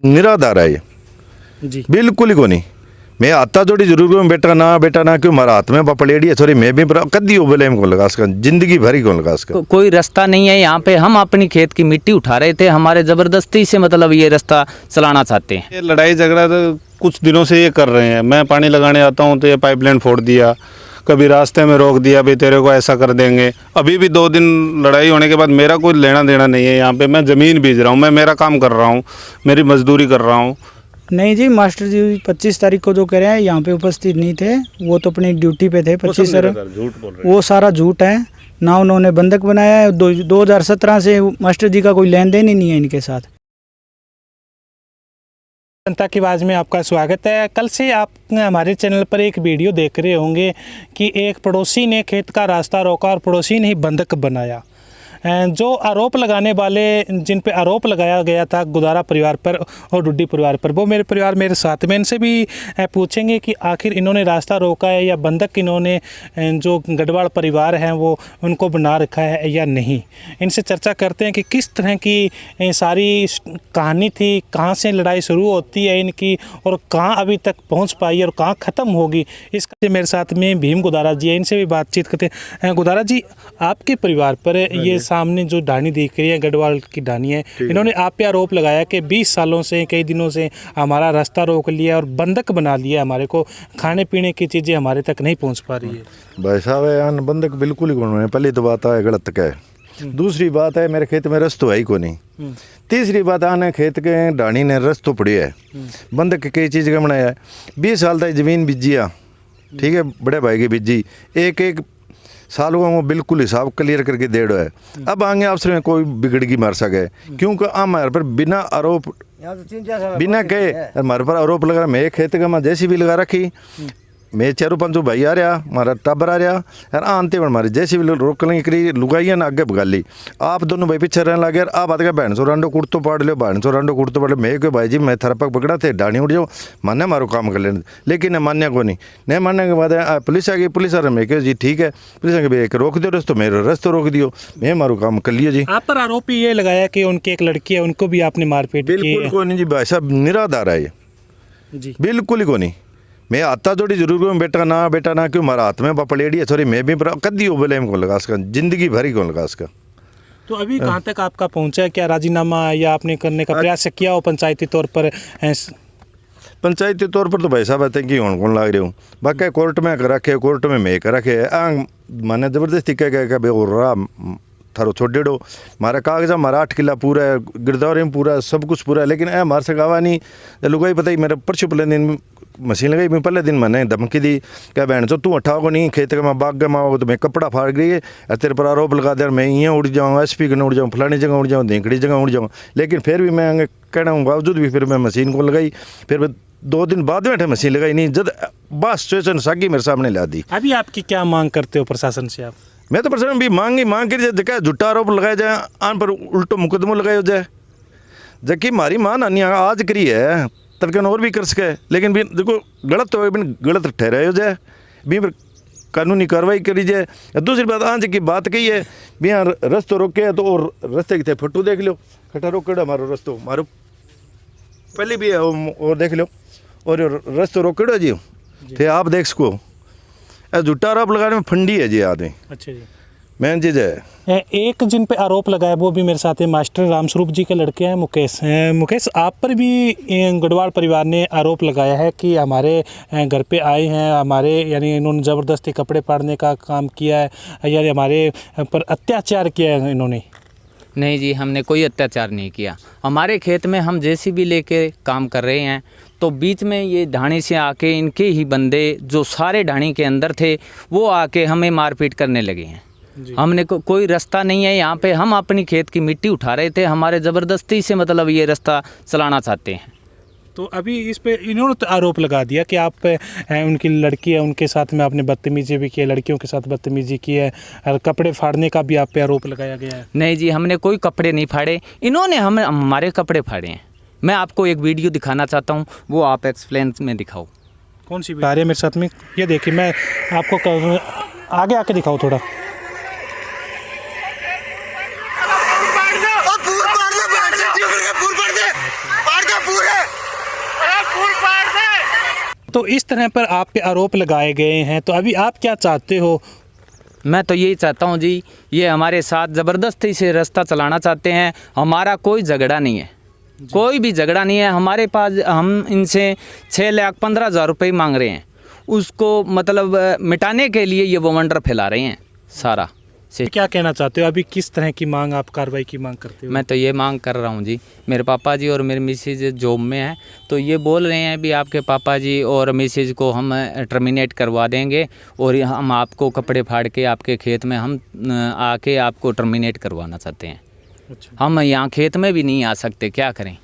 निराधार है ये जी। बिल्कुल ही को नहीं। मैं आता जोड़ी जरूर करूँ बेटा ना क्यों मारा हाथ में पपड़ेड़ी है सॉरी मैं भी कदी बोले को लगा इसका जिंदगी भर ही को लगा इसका कोई रास्ता नहीं है यहाँ पे। हम अपनी खेत की मिट्टी उठा रहे थे, हमारे जबरदस्ती से मतलब ये रास्ता चलाना चाहते हैं। ये लड़ाई झगड़ा तो कुछ दिनों से ये कर रहे हैं। मैं पानी लगाने आता हूँ तो ये पाइपलाइन फोड़ दिया, कभी रास्ते में रोक दिया, भाई तेरे को ऐसा कर देंगे। अभी भी 2 दिन लड़ाई होने के बाद मेरा कोई लेना देना नहीं है। यहाँ पे मैं ज़मीन बीज रहा हूँ, मैं मेरा काम कर रहा हूँ, मेरी मजदूरी कर रहा हूँ। नहीं जी, मास्टर जी 25 तारीख को जो कह रहे हैं यहाँ पे उपस्थित नहीं थे, वो तो अपनी ड्यूटी पे थे। 25 झूठ बोल रहे वो सारा झूठ है ना, उन्होंने बंधक बनाया है। 2017 से मास्टर जी का कोई लेन देन ही नहीं है इनके साथ। जनता की आवाज़ में आपका स्वागत है। कल से आप हमारे चैनल पर एक वीडियो देख रहे होंगे कि एक पड़ोसी ने खेत का रास्ता रोका और पड़ोसी ने ही बंधक बनाया। जो आरोप लगाने वाले, जिन पे आरोप लगाया गया था गुदारा परिवार पर और डुड्डी परिवार पर, वो मेरे परिवार मेरे साथ में। इनसे भी पूछेंगे कि आखिर इन्होंने रास्ता रोका है या बंधक इन्होंने जो गढ़वाल परिवार हैं वो उनको बना रखा है या नहीं। इनसे चर्चा करते हैं कि किस तरह की सारी कहानी थी, कहाँ से लड़ाई शुरू होती है इनकी और कहाँ अभी तक पहुँच पाई और कहाँ ख़त्म होगी। इसके मेरे साथ में भीम गुदारा जी है, इनसे भी बातचीत करते हैं। गुदारा जी, आपके परिवार पर ये सामने जो ढाणी दिख रही है गढ़वाल की ढाणी है, इन्होंने आप पे आरोप लगाया कि 20 सालों से, कई दिनों से हमारा रास्ता रोक लिया और बंधक बना लिया, हमारे को खाने पीने की चीज़ें हमारे तक नहीं पहुंच पा रही है। भाई साहब यान बंधक बिल्कुल ही को। पहली तो बात है गलत का है। दूसरी बात है मेरे खेत में रस तो है ही को नहीं। तीसरी बात आने खेत के ढाणी ने रस तो पड़ी है। बंधक कई चीज़ का बनाया है। 20 साल तक जमीन बीजिया, ठीक है, बड़े भाई की बीजी, एक साल को वो बिल्कुल हिसाब क्लियर करके दे रहा है। अब आगे अफसर में कोई बिगड़गी मार सके, क्योंकि हमारे पर बिना आरोप बिना कहे हमारे पर आरोप लगा। मैं खेत का मैं जैसी भी लगा रखी, मैं 4-5 भाई आ रहा, हमारा टब्बर आ रहा यार, आनते हमारे जैसे भी रोक लेंगे करी लुगाइया ना आगे भगा ली। आप दोनों भाई पीछे रहने लगे यार। आप आते बहन सो रांडो कुर्तो पाड़ लो, बहन सो रांडो कुर्तो पाड़ लो। मैं क्यों भाई जी मैं थरपक पकड़ा थे, ढाणी उड़ जाओ, मान्य मारो काम कर लेने, लेकिन मान्य को नहीं मानने के बाद पुलिस आ गई। पुलिस आ रहा मैं क्यों जी ठीक है, पुलिस आ गई रोक दो रस्तो, मेरे रस्तो रोक दियो, मैं मारो काम कर लियो जी। आप पर आरोप ये लगाया कि उनकी एक लड़की है, उनको भी आपने मारपीट की। बिल्कुल को नहीं जी भाई साहब, निराधार है ये जी, बिल्कुल ही को नहीं। मैं आता जोड़ी जरूर करूँ बेटा ना क्यों मारा हाथ में पपड़ेड़ी है सॉरी मैं भी कदी बोले को लगा इसका जिंदगी भर ही को लगा इसका। तो अभी कहाँ तक आपका पहुँचा है? क्या राजीनामा या आपने करने का प्रयास किया हो पंचायती तौर पर? पंचायती तौर पर तो भाई साहब आते कि कौन लाग रहे हूँ, बाकी कोर्ट में कर रखे, कोर्ट में मैं कर रखे मैंने ज़बरदस्ती कह गया भाई थारो छोड़ डेड़ो, हमारा कागजा हमारा 8 किला पूरा है, गिरदौरी में पूरा सब कुछ पूरा है, लेकिन मार सकावा नहीं। लुगाई पता ही मेरा परसों पहले दिन मशीन लगाई, मैं पहले दिन मैंने धमकी दी क्या बहन चो तू उठाओ को नहीं खेत का मैं बाग माओ तो मैं कपड़ा फाड़ गई है, तेरे पर आरोप लगा दे मैं यहाँ उड़ जाऊँ, SP के उड़ जाऊँ, फलानी जगह उड़ जाऊँ, ढेंकड़ी जगह उड़ जाऊँ। लेकिन फिर भी मैं कहना हूँ बावजूद भी फिर मैं मशीन को लगाई। फिर 2 दिन बाद में मशीन लगाई नहीं, जब बस सिचुएशन सागी मेरे सामने ला दी। अभी आपकी क्या मांग करते हो प्रशासन से आप? मैं तो प्रशासन भी मांग कर जाए झूठा आरोप लगाया जाए, आन पर उल्टो मुकदमो लगाया जाए। जबकि हमारी माँ नानी आज करी है तड़कन और भी कर सके, लेकिन भी देखो गलत हो गलत ठहराया हो जाए, भी कानूनी कार्रवाई करी जाए। दूसरी बात आज की बात कही है भी यहाँ रस्तो रोके तो और रस्ते की थे फोटो देख लो, खटा रोकेड़ा मारो रस्तो मारो पहले भी है और देख लो, और रस्तो रोकेड़ा जी थे आप देख सको। झूठा आरोप लगाने में फंडी है जी आदमी। अच्छा जी, मेन चीज़ है। एक जिन पे आरोप लगाया वो भी मेरे साथ है, मास्टर रामस्वरूप जी के लड़के हैं मुकेश। मुकेश, आप पर भी गढ़वाल परिवार ने आरोप लगाया है कि हमारे घर पे आए हैं, हमारे यानी इन्होंने ज़बरदस्ती कपड़े फाड़ने का काम किया है, यानी हमारे पर अत्याचार किया है इन्होंने। नहीं जी, हमने कोई अत्याचार नहीं किया। हमारे खेत में हम JCB लेके काम कर रहे हैं, तो बीच में ये ढाणी से आके इनके ही बंदे जो सारे ढाणी के अंदर थे वो आके हमें मारपीट करने लगे हैं। हमने कोई रास्ता नहीं है यहाँ पे। हम अपनी खेत की मिट्टी उठा रहे थे, हमारे ज़बरदस्ती से मतलब ये रास्ता चलाना चाहते हैं। तो अभी इस पे इन्होंने तो आरोप लगा दिया कि आप उनकी लड़की है, उनके साथ में आपने बदतमीजी भी की है, लड़कियों के साथ बदतमीजी की है, और कपड़े फाड़ने का भी आप पे आरोप लगाया गया है। नहीं जी, हमने कोई कपड़े नहीं फाड़े, इन्होंने हमारे कपड़े फाड़े हैं। मैं आपको एक वीडियो दिखाना चाहता हूँ, वो आप एक्सप्लेन में दिखाओ। कौन सी आ रही है मेरे साथ में? ये देखिए, मैं आपको आगे आके दिखाऊँ थोड़ा। पूरे तो इस तरह पर आप पे आरोप लगाए गए हैं, तो अभी आप क्या चाहते हो? मैं तो यही चाहता हूँ जी, ये हमारे साथ ज़बरदस्ती से रास्ता चलाना चाहते हैं। हमारा कोई झगड़ा नहीं है, कोई भी झगड़ा नहीं है हमारे पास। हम इनसे 6,15,000 रुपये मांग रहे हैं, उसको मतलब मिटाने के लिए ये बवंडर फैला रहे हैं सारा से। क्या कहना चाहते हो? अभी किस तरह की मांग, आप कार्रवाई की मांग करते हो? मैं तो ये मांग कर रहा हूँ जी, मेरे पापा जी और मेरी मिसेज जॉब में है, तो ये बोल रहे हैं भी आपके पापा जी और मिसेज को हम टर्मिनेट करवा देंगे और हम आपको कपड़े फाड़ के आपके खेत में हम आके आपको टर्मिनेट करवाना चाहते हैं। अच्छा। हम यहाँ खेत में भी नहीं आ सकते, क्या करें,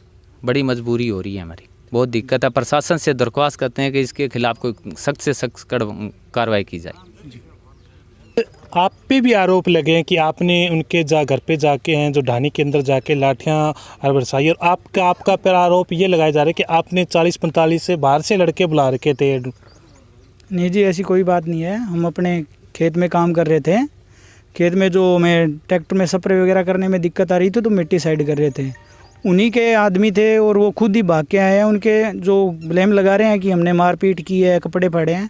बड़ी मजबूरी हो रही है हमारी, बहुत दिक्कत है। प्रशासन से दरख्वास्त करते हैं कि इसके खिलाफ कोई सख्त से सख्त कार्रवाई की जाए। आप पे भी आरोप लगे हैं कि आपने उनके घर पे जाके हैं जो ढानी के अंदर जाके लाठियां बरसाई, और आपका पर आरोप ये लगाया जा रहा है कि आपने 40-45 से बाहर से लड़के बुला रखे थे। नहीं जी, ऐसी कोई बात नहीं है। हम अपने खेत में काम कर रहे थे, खेत में जो हमें ट्रैक्टर में स्प्रे वगैरह करने में दिक्कत आ रही थी तो मिट्टी साइड कर रहे थे। उन्हीं के आदमी थे और वो खुद ही भाग के आए हैं। उनके जो ब्लेम लगा रहे हैं कि हमने मारपीट की है, कपड़े फाड़े हैं।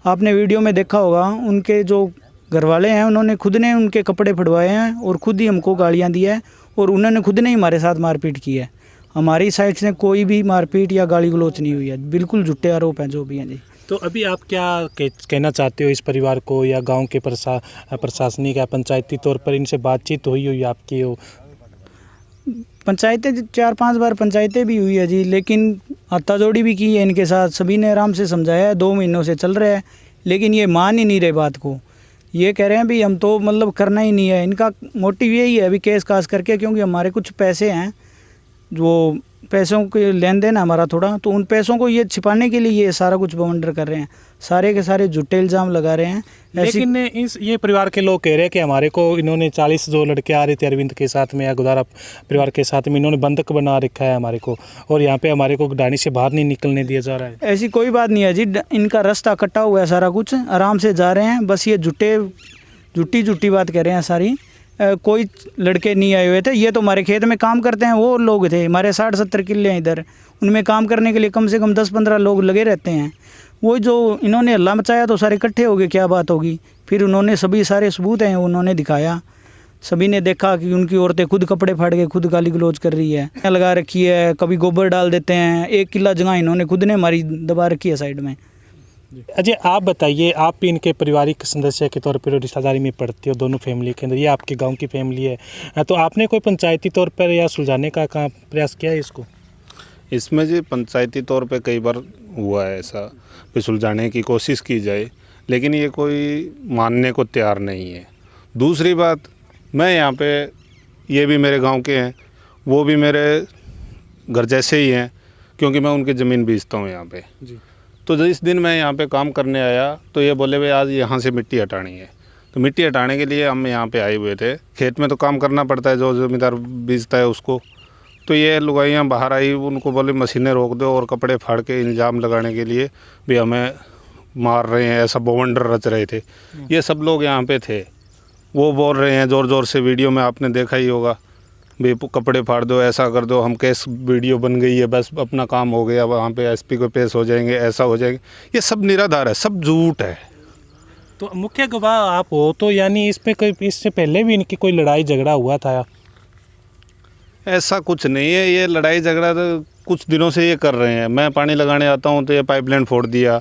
आपने वीडियो में देखा होगा, उनके जो घर वाले हैं उन्होंने खुद ने उनके कपड़े फड़वाए हैं और खुद ही हमको गालियाँ दी है और उन्होंने खुद ने ही हमारे साथ मारपीट की है। हमारी साइड से कोई भी मारपीट या गाली गलौच नहीं हुई है, बिल्कुल झूठे आरोप हैं जो भी हैं जी। तो अभी आप क्या कहना चाहते हो इस परिवार को, या गांव के प्रशासनिक या पंचायती तौर पर इनसे बातचीत हुई आपकी हो? पंचायतें 4-5 बार पंचायतें भी हुई है जी, लेकिन हत्ताजोड़ी भी की है इनके साथ। सभी ने आराम से समझाया है, 2 महीनों से चल रहा है, लेकिन ये मान ही नहीं रहे बात को। ये कह रहे हैं भी हम तो मतलब करना ही नहीं है। इनका मोटिव यही है अभी केस कास करके, क्योंकि हमारे कुछ पैसे हैं, जो पैसों के लेन देन है हमारा थोड़ा, तो उन पैसों को ये छिपाने के लिए ये सारा कुछ बवंडर कर रहे हैं, सारे के सारे झूठे इल्ज़ाम लगा रहे हैं। लेकिन ये परिवार के लोग कह रहे हैं कि हमारे को इन्होंने 40 जो लड़के आ रहे थे अरविंद के साथ में या गुदारा परिवार के साथ में, इन्होंने बंधक बना रखा है हमारे को, और यहाँ पे हमारे को ढानी से बाहर नहीं निकलने दिया जा रहा है। ऐसी कोई बात नहीं है जी, इनका रास्ता कटा हुआ है, सारा कुछ आराम से जा रहे हैं। बस ये झूठी बात कह रहे हैं सारी। कोई लड़के नहीं आए हुए थे, ये तो हमारे खेत में काम करते हैं वो लोग थे। हमारे 60-70 किले हैं इधर, उनमें काम करने के लिए कम से कम 10-15 लोग लगे रहते हैं। वो जो इन्होंने हल्ला मचाया तो सारे इकट्ठे हो गए, क्या बात होगी। फिर उन्होंने सभी सारे सबूत हैं उन्होंने दिखाया, सभी ने देखा कि उनकी औरतें खुद कपड़े फाड़ के खुद गाली गलौज कर रही है, लगा रखी है, कभी गोबर डाल देते हैं। 1 किला जगह इन्होंने खुद ने हमारी दबा रखी है साइड में। अजय, आप बताइए, आप भी इनके पारिवारिक सदस्य के तौर पर रिश्तेदारी में पड़ते हो दोनों फैमिली के अंदर, ये आपके गांव की फैमिली है, तो आपने कोई पंचायती तौर पर या सुलझाने का प्रयास किया है इसको? इसमें जी पंचायती तौर पे कई बार हुआ है ऐसा कि सुलझाने की कोशिश की जाए, लेकिन ये कोई मानने को तैयार नहीं है। दूसरी बात, मैं यहाँ पे, ये भी मेरे गांव के हैं, वो भी मेरे घर जैसे ही हैं, क्योंकि मैं उनकी ज़मीन बेचता हूँ यहाँ पे जी। तो जिस दिन मैं यहाँ पे काम करने आया तो ये बोले भाई आज यहाँ से मिट्टी हटानी है, तो मिट्टी हटाने के लिए हम यहाँ पे आए हुए थे। खेत में तो काम करना पड़ता है, जो ज़मींदार बेचता है उसको। तो ये लुगाइयाँ बाहर आई, उनको बोले मशीनें रोक दो, और कपड़े फाड़ के इल्ज़ाम लगाने के लिए भी हमें मार रहे हैं, ऐसा बवंडर रच रहे थे। ये सब लोग यहाँ पे थे, वो बोल रहे हैं ज़ोर ज़ोर से, वीडियो में आपने देखा ही होगा, भी कपड़े फाड़ दो, ऐसा कर दो, हम केस वीडियो बन गई है, बस अपना काम हो गया, वहाँ पे एसपी को पेश हो जाएंगे, ऐसा हो जाएंगे। ये सब निराधार है, सब झूठ है। तो मुख्य गवाह आप हो, तो यानी इसमें कोई, इससे पहले भी इनकी कोई लड़ाई झगड़ा हुआ था? ऐसा कुछ नहीं है, ये लड़ाई झगड़ा तो कुछ दिनों से ये कर रहे हैं। मैं पानी लगाने आता हूँ तो ये पाइपलाइन फोड़ दिया,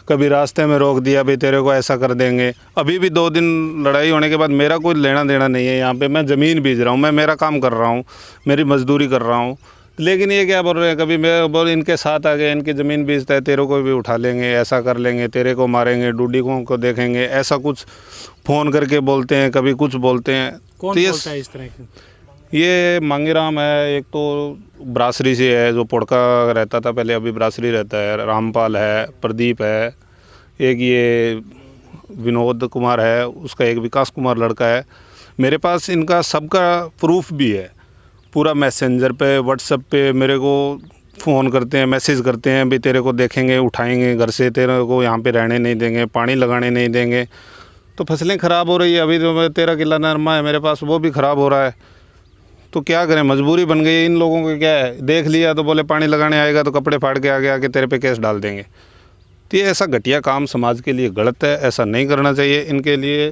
कभी रास्ते में रोक दिया, भी तेरे को ऐसा कर देंगे। अभी भी 2 दिन लड़ाई होने के बाद मेरा कोई लेना देना नहीं है। यहाँ पे मैं ज़मीन बेच रहा हूँ, मैं मेरा काम कर रहा हूँ, मेरी मजदूरी कर रहा हूँ, लेकिन ये क्या बोल रहे हैं, कभी मैं बोल इनके साथ आ गए, इनकी ज़मीन बेचता है, तेरे को भी उठा लेंगे, ऐसा कर लेंगे, तेरे को मारेंगे, डूडी को देखेंगे, ऐसा कुछ फ़ोन करके बोलते हैं, कभी कुछ बोलते हैं। कौन तो बोलता है इस तरह की? ये मांगीराम है, एक तो ब्रासरी से है जो पोड़का रहता था पहले, अभी ब्रासरी रहता है, रामपाल है, प्रदीप है, एक ये विनोद कुमार है, उसका एक विकास कुमार लड़का है। मेरे पास इनका सबका प्रूफ भी है, पूरा मैसेंजर पे, व्हाट्सएप पे मेरे को फ़ोन करते हैं, मैसेज करते हैं, भी तेरे को देखेंगे, उठाएंगे घर से, तेरे को यहाँ पे रहने नहीं देंगे, पानी लगाने नहीं देंगे। तो फसलें ख़राब हो रही है, अभी तो 13 किला नरमा है मेरे पास, वो भी ख़राब हो रहा है। तो क्या करें, मजबूरी बन गई है इन लोगों को। क्या है, देख लिया तो बोले पानी लगाने आएगा तो कपड़े फाड़ के आगे आके तेरे पे केस डाल देंगे। तो ये ऐसा घटिया काम समाज के लिए गलत है, ऐसा नहीं करना चाहिए। इनके लिए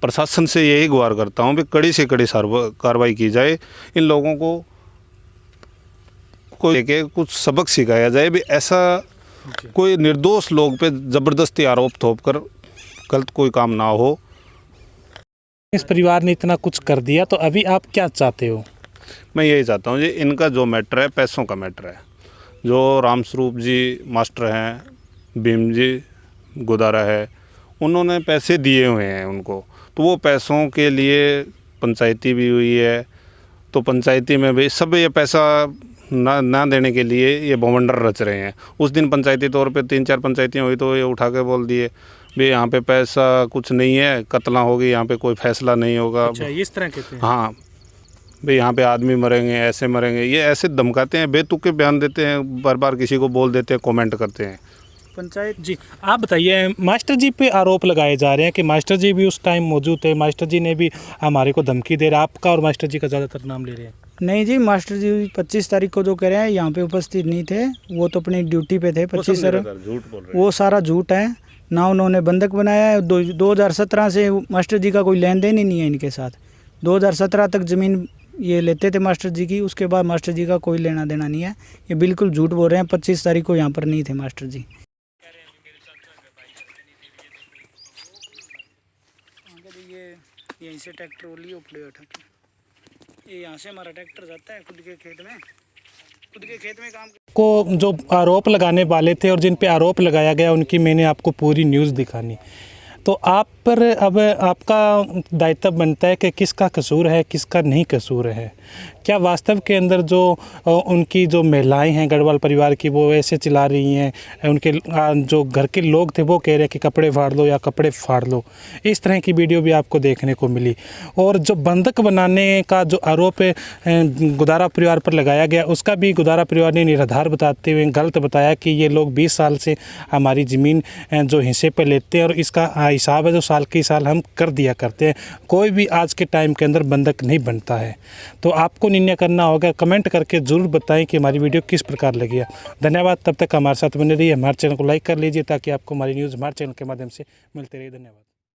प्रशासन से यही गुहार करता हूँ भी कड़ी से कड़ी कार्रवाई की जाए, इन लोगों को कोई के कुछ सबक सिखाया जाए भी ऐसा कोई निर्दोष लोग पे ज़बरदस्ती आरोप थोप कर गलत कोई काम ना हो। इस परिवार ने इतना कुछ कर दिया तो अभी आप क्या चाहते हो? मैं यही चाहता हूँ जी, इनका जो मैटर है पैसों का मैटर है। जो रामस्वरूप जी मास्टर हैं, भीम जी गुदारा है, उन्होंने पैसे दिए हुए हैं उनको, तो वो पैसों के लिए पंचायती भी हुई है, तो पंचायती में भी सब ये पैसा ना देने के लिए ये बवंडर रच रहे हैं। उस दिन पंचायती तौर पे 3-4 पंचायतियाँ हुई तो ये उठा के बोल दिए भी यहाँ पे पैसा कुछ नहीं है, कत्ला होगी, यहाँ पे कोई फैसला नहीं होगा। अच्छा, इस तरह कहते हैं? हाँ भाई यहाँ पे आदमी मरेंगे, ऐसे मरेंगे, ये ऐसे धमकाते हैं, बेतुके बयान देते हैं, बार बार किसी को बोल देते हैं, कमेंट करते हैं। पंचायत जी, आप बताइए, मास्टर जी पे आरोप लगाए जा रहे हैं कि मास्टर जी भी उस टाइम मौजूद थे, मास्टर जी ने भी हमारे को धमकी दे रहा, आपका और मास्टर जी का ज़्यादातर नाम ले रहे हैं? नहीं जी, मास्टर जी 25 तारीख को जो कह रहे हैं यहाँ पे उपस्थित नहीं थे, वो तो अपनी ड्यूटी पे थे। 25 झूठ बोल रहे वो सारा झूठ है ना, उन्होंने बंधक बनाया है। 2017 से मास्टर जी का कोई लेन देन ही नहीं है इनके साथ। 2017 तक ज़मीन ये लेते थे मास्टर जी की, उसके बाद मास्टर जी का कोई लेना देना नहीं है। ये बिल्कुल झूठ बोल रहे हैं। 25 तारीख को यहाँ पर नहीं थे मास्टर जी। यहीं से ट्रैक्टर वाली उपड़े उठा के ये यहाँ से हमारा ट्रैक्टर जाता है खुद के खेत में काम को जो आरोप लगाने वाले थे और जिन पे आरोप लगाया गया उनकी मैंने आपको पूरी न्यूज़ दिखानी, तो आप पर अब आपका दायित्व बनता है कि किसका कसूर है, किसका नहीं कसूर है। क्या वास्तव के अंदर जो उनकी जो महिलाएं हैं गढ़वाल परिवार की वो ऐसे चिल्ला रही हैं, उनके जो घर के लोग थे वो कह रहे हैं कि कपड़े फाड़ लो या कपड़े फाड़ लो, इस तरह की वीडियो भी आपको देखने को मिली। और जो बंधक बनाने का जो आरोप गुदारा परिवार पर लगाया गया उसका भी गुदारा परिवार ने निराधार बताते हुए गलत बताया कि ये लोग 20 साल से हमारी ज़मीन जो हिस्से पर लेते हैं और इसका हिसाब है जो साल के साल हम कर दिया करते हैं। कोई भी आज के टाइम के अंदर बंधक नहीं बनता है। तो आपको निर्णय करना होगा, कमेंट करके ज़रूर बताएं कि हमारी वीडियो किस प्रकार लगी है। धन्यवाद। तब तक हमारे साथ बने रहिए, हमारे चैनल को लाइक कर लीजिए ताकि आपको हमारी न्यूज़ हमारे चैनल के माध्यम से मिलती रहे। धन्यवाद।